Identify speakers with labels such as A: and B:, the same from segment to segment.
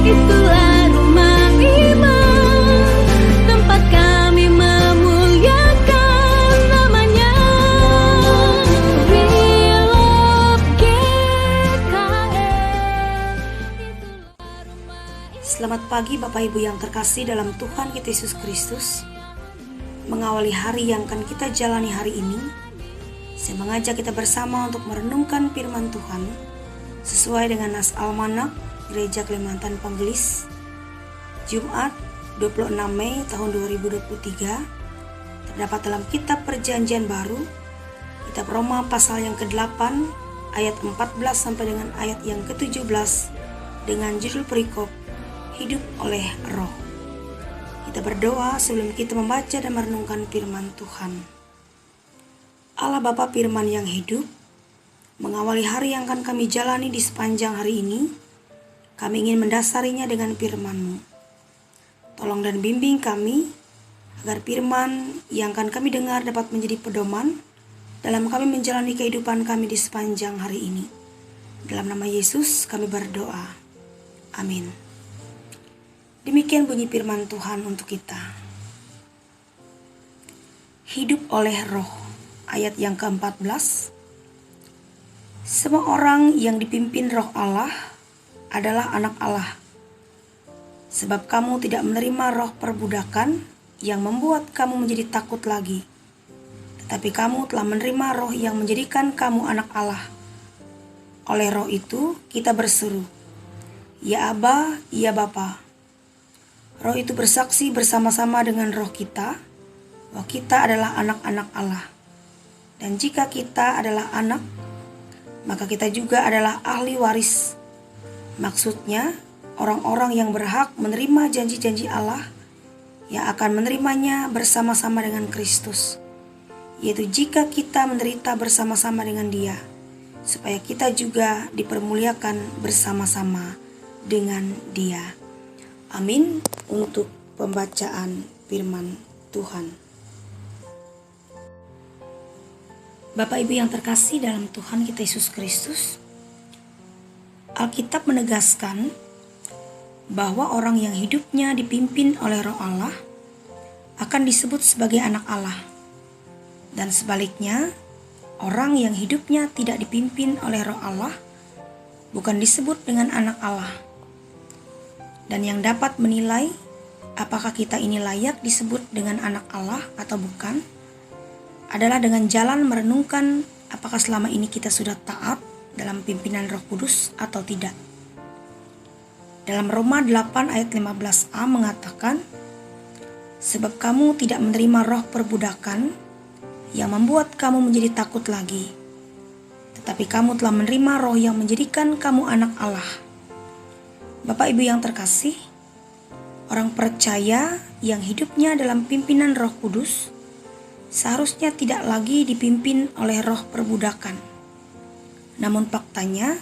A: Itulah rumah iman, tempat kami memuliakan namanya. We love GKM.
B: Selamat pagi Bapak Ibu yang terkasih dalam Tuhan kita Yesus Kristus. Mengawali hari yang akan kita jalani hari ini, saya mengajak kita bersama untuk merenungkan firman Tuhan sesuai dengan Nas Almanak Gereja Kalimantan Panggelis, Jumat 26 Mei tahun 2023, terdapat dalam kitab Perjanjian Baru, kitab Roma pasal yang ke-8 ayat 14 sampai dengan ayat yang ke-17 dengan judul perikop Hidup oleh Roh. Kita berdoa sebelum kita membaca dan merenungkan firman Tuhan. Allah Bapa firman yang hidup, mengawali hari yang akan kami jalani di sepanjang hari ini, kami ingin mendasarinya dengan firman-Mu. Tolong dan bimbing kami, agar firman yang akan kami dengar dapat menjadi pedoman dalam kami menjalani kehidupan kami di sepanjang hari ini. Dalam nama Yesus kami berdoa. Amin. Demikian bunyi firman Tuhan untuk kita. Hidup oleh Roh, ayat yang ke-14. Semua orang yang dipimpin Roh Allah adalah anak Allah. Sebab kamu tidak menerima roh perbudakan yang membuat kamu menjadi takut lagi, tetapi kamu telah menerima roh yang menjadikan kamu anak Allah. Oleh roh itu kita berseru, Ya Aba, Ya Bapa. Roh itu bersaksi bersama-sama dengan roh kita bahwa kita adalah anak-anak Allah. Dan jika kita adalah anak, maka kita juga adalah ahli waris. Maksudnya, orang-orang yang berhak menerima janji-janji Allah yang akan menerimanya bersama-sama dengan Kristus. Yaitu jika kita menderita bersama-sama dengan Dia, supaya kita juga dipermuliakan bersama-sama dengan Dia. Amin. Untuk pembacaan firman Tuhan. Bapak Ibu yang terkasih dalam Tuhan kita Yesus Kristus, Alkitab menegaskan bahwa orang yang hidupnya dipimpin oleh Roh Allah akan disebut sebagai anak Allah. Dan sebaliknya, orang yang hidupnya tidak dipimpin oleh Roh Allah bukan disebut dengan anak Allah. Dan yang dapat menilai apakah kita ini layak disebut dengan anak Allah atau bukan adalah dengan jalan merenungkan apakah selama ini kita sudah taat dalam pimpinan Roh Kudus atau tidak. Dalam Roma 8 ayat 15a mengatakan, sebab kamu tidak menerima roh perbudakan yang membuat kamu menjadi takut lagi, tetapi kamu telah menerima roh yang menjadikan kamu anak Allah. Bapak Ibu yang terkasih, orang percaya yang hidupnya dalam pimpinan Roh Kudus seharusnya tidak lagi dipimpin oleh roh perbudakan. Namun faktanya,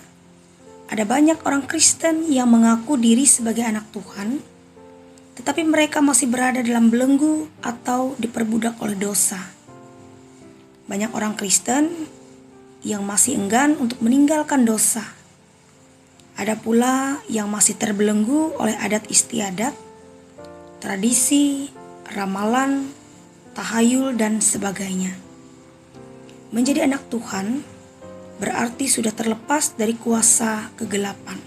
B: ada banyak orang Kristen yang mengaku diri sebagai anak Tuhan, tetapi mereka masih berada dalam belenggu atau diperbudak oleh dosa. Banyak orang Kristen yang masih enggan untuk meninggalkan dosa. Ada pula yang masih terbelenggu oleh adat istiadat, tradisi, ramalan, tahayul, dan sebagainya. Menjadi anak Tuhan berarti sudah terlepas dari kuasa kegelapan.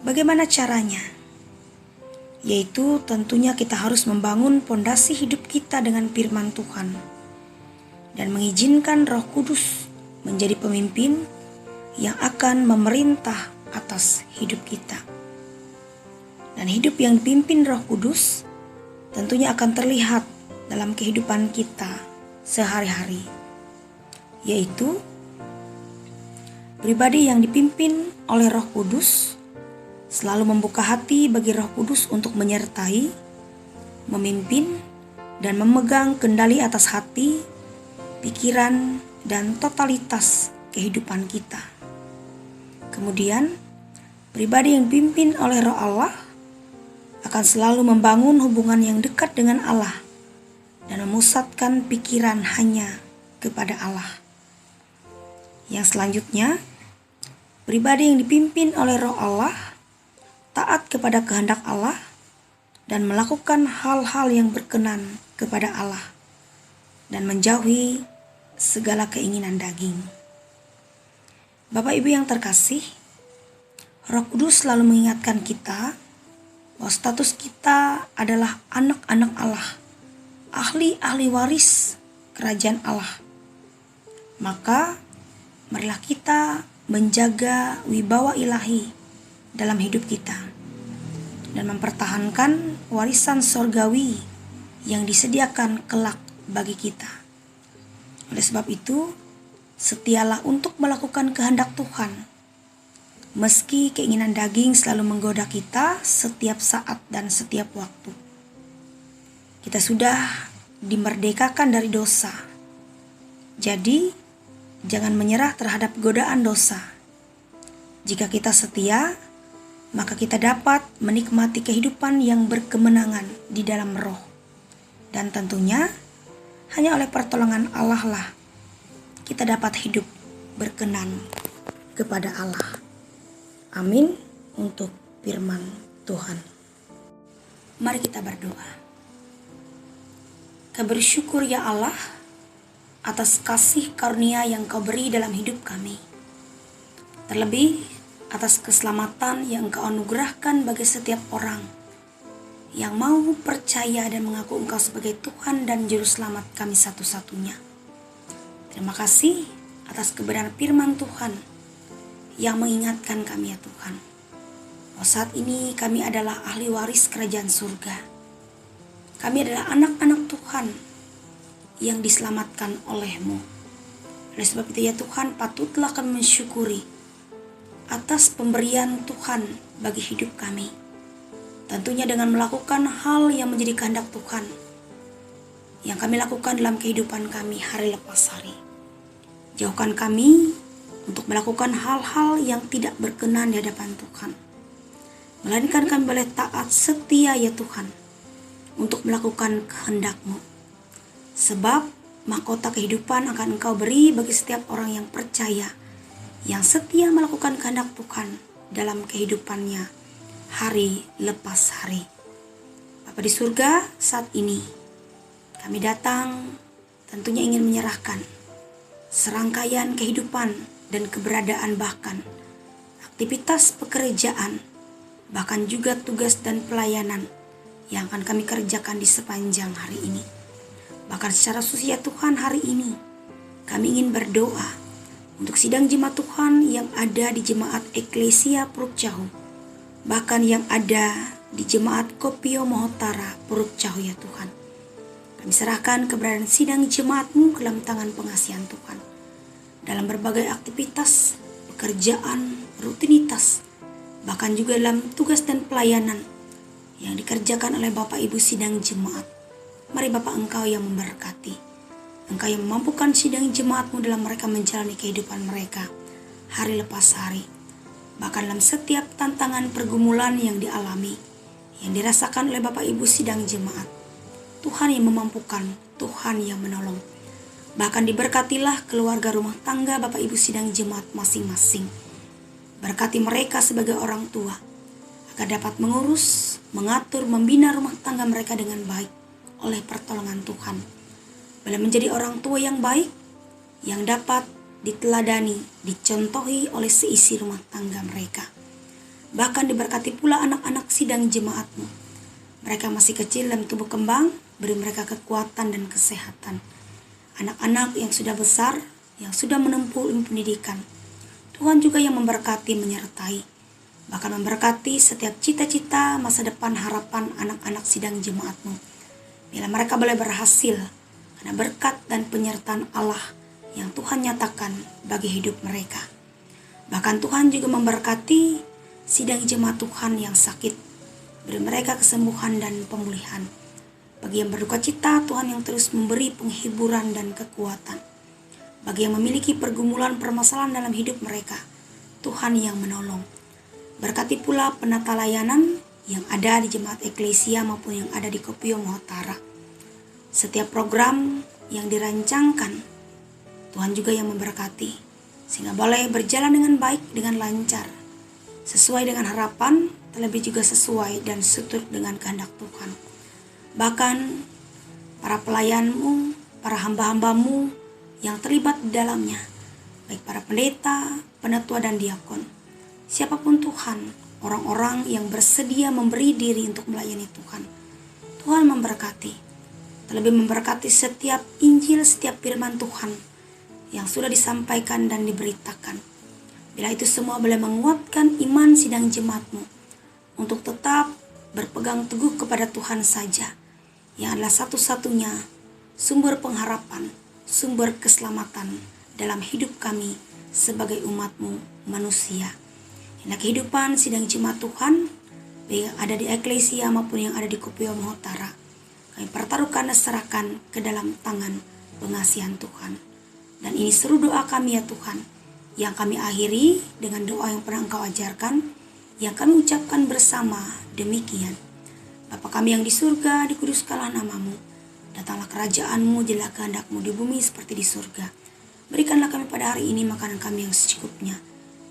B: Bagaimana caranya? Yaitu tentunya kita harus membangun pondasi hidup kita dengan firman Tuhan dan mengizinkan Roh Kudus menjadi pemimpin yang akan memerintah atas hidup kita. Dan hidup yang dipimpin Roh Kudus tentunya akan terlihat dalam kehidupan kita sehari-hari, yaitu pribadi yang dipimpin oleh Roh Kudus selalu membuka hati bagi Roh Kudus untuk menyertai, memimpin, dan memegang kendali atas hati, pikiran, dan totalitas kehidupan kita. Kemudian, pribadi yang dipimpin oleh Roh Allah akan selalu membangun hubungan yang dekat dengan Allah dan memusatkan pikiran hanya kepada Allah. Yang selanjutnya, pribadi yang dipimpin oleh Roh Allah taat kepada kehendak Allah dan melakukan hal-hal yang berkenan kepada Allah dan menjauhi segala keinginan daging. Bapak Ibu yang terkasih, Roh Kudus selalu mengingatkan kita bahwa status kita adalah anak-anak Allah, ahli-ahli waris kerajaan Allah. Maka marilah kita menjaga wibawa ilahi dalam hidup kita dan mempertahankan warisan sorgawi yang disediakan kelak bagi kita. Oleh sebab itu, setialah untuk melakukan kehendak Tuhan, meski keinginan daging selalu menggoda kita setiap saat dan setiap waktu. Kita sudah dimerdekakan dari dosa. Jadi, jangan menyerah terhadap godaan dosa. Jika kita setia, maka kita dapat menikmati kehidupan yang berkemenangan di dalam roh. Dan tentunya, hanya oleh pertolongan Allah lah kita dapat hidup berkenan kepada Allah. Amin untuk firman Tuhan. Mari kita berdoa. Kami bersyukur ya Allah atas kasih karunia yang Kau beri dalam hidup kami. Terlebih atas keselamatan yang Engkau anugerahkan bagi setiap orang yang mau percaya dan mengaku Engkau sebagai Tuhan dan Juru Selamat kami satu-satunya. Terima kasih atas kebenaran firman Tuhan yang mengingatkan kami ya Tuhan, bahwa saat ini kami adalah ahli waris kerajaan surga. Kami adalah anak-anak Tuhan yang diselamatkan oleh-Mu. Oleh sebab itu ya Tuhan, patutlah kami mensyukuri atas pemberian Tuhan bagi hidup kami. Tentunya dengan melakukan hal yang menjadi kehendak Tuhan, yang kami lakukan dalam kehidupan kami hari lepas hari. Jauhkan kami untuk melakukan hal-hal yang tidak berkenan di hadapan Tuhan. Melainkan kami boleh taat setia ya Tuhan untuk melakukan kehendak-Mu. Sebab mahkota kehidupan akan Engkau beri bagi setiap orang yang percaya, yang setia melakukan kehendak Tuhan dalam kehidupannya hari lepas hari. Bapa di surga, saat ini kami datang tentunya ingin menyerahkan serangkaian kehidupan dan keberadaan, bahkan aktivitas pekerjaan, bahkan juga tugas dan pelayanan yang akan kami kerjakan di sepanjang hari ini. Bahkan secara khusus ya Tuhan, hari ini kami ingin berdoa untuk sidang jemaat Tuhan yang ada di jemaat Eklesia Puruk Cahu, bahkan yang ada di jemaat Kopio Mohotara Puruk Cahu ya Tuhan. Kami serahkan keberadaan sidang jemaat-Mu ke dalam tangan pengasihan Tuhan. Dalam berbagai aktivitas, pekerjaan, rutinitas, bahkan juga dalam tugas dan pelayanan yang dikerjakan oleh Bapak Ibu sidang jemaat. Mari Bapak Engkau yang memberkati. Engkau yang memampukan sidang jemaat-Mu dalam mereka menjalani kehidupan mereka hari lepas hari. Bahkan dalam setiap tantangan pergumulan yang dialami, yang dirasakan oleh Bapak Ibu sidang jemaat. Tuhan yang memampukan, Tuhan yang menolong. Bahkan diberkatilah keluarga rumah tangga Bapak Ibu sidang jemaat masing-masing. Berkati mereka sebagai orang tua, agar dapat mengurus, mengatur, membina rumah tangga mereka dengan baik oleh pertolongan Tuhan. Boleh menjadi orang tua yang baik, yang dapat diteladani, dicontohi oleh seisi rumah tangga mereka. Bahkan diberkati pula anak-anak sidang jemaat-Mu. Mereka masih kecil dan tumbuh kembang, beri mereka kekuatan dan kesehatan. Anak-anak yang sudah besar, yang sudah menempuh ilmu pendidikan, Tuhan juga yang memberkati, menyertai, bahkan memberkati setiap cita-cita masa depan harapan anak-anak sidang jemaat-Mu. Bila mereka boleh berhasil, karena berkat dan penyertaan Allah yang Tuhan nyatakan bagi hidup mereka. Bahkan Tuhan juga memberkati sidang jemaat Tuhan yang sakit, beri mereka kesembuhan dan pemulihan. Bagi yang berduka cita, Tuhan yang terus memberi penghiburan dan kekuatan. Bagi yang memiliki pergumulan permasalahan dalam hidup mereka, Tuhan yang menolong. Berkati pula penata layanan yang ada di jemaat Eklesia maupun yang ada di Kopio Mohotara. Setiap program yang dirancangkan, Tuhan juga yang memberkati, sehingga boleh berjalan dengan baik, dengan lancar. sesuai dengan harapan, terlebih juga sesuai dan seturut dengan kehendak Tuhan. Bahkan para pelayanmu, para hamba-hambamu yang terlibat di dalamnya, baik para pendeta, penatua dan diakon, siapapun Tuhan, orang-orang yang bersedia memberi diri untuk melayani Tuhan, Tuhan memberkati, terlebih memberkati setiap Injil, setiap firman Tuhan yang sudah disampaikan dan diberitakan. Bila itu semua boleh menguatkan iman sidang jemaatmu untuk tetap berpegang teguh kepada Tuhan saja, yang adalah satu-satunya sumber pengharapan, sumber keselamatan dalam hidup kami sebagai umatmu manusia. Inilah kehidupan sidang jemaat Tuhan, baik yang ada di Eklesia maupun yang ada di Kopio Mahotara. Kami pertaruhkan dan serahkan ke dalam tangan pengasihan Tuhan. Dan ini seru doa kami ya Tuhan, yang kami akhiri dengan doa yang pernah Engkau ajarkan, yang kami ucapkan bersama demikian. Bapa kami yang di surga, dikuduskanlah namamu. Datanglah kerajaan-Mu, jadilah kehendak-Mu di bumi seperti di surga. Berikanlah kami pada hari ini makanan kami yang secukupnya.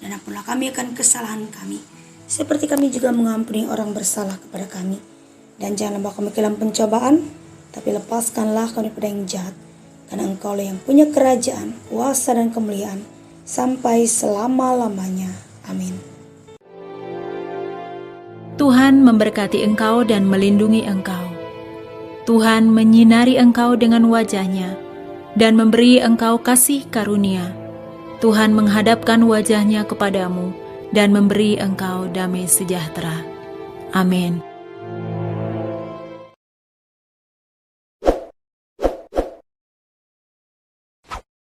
B: Dan ampunlah kami akan kesalahan kami, seperti kami juga mengampuni orang bersalah kepada kami. Dan jangan bawa kami ke dalam pencobaan, tapi lepaskanlah kami pada yang jahat. Karena Engkau lah yang punya kerajaan, kuasa dan kemuliaan, sampai selama-lamanya. Amin.
C: Tuhan memberkati engkau dan melindungi engkau. Tuhan menyinari engkau dengan wajah-Nya dan memberi engkau kasih karunia. Tuhan menghadapkan wajah-Nya kepadamu dan memberi engkau damai sejahtera. Amin.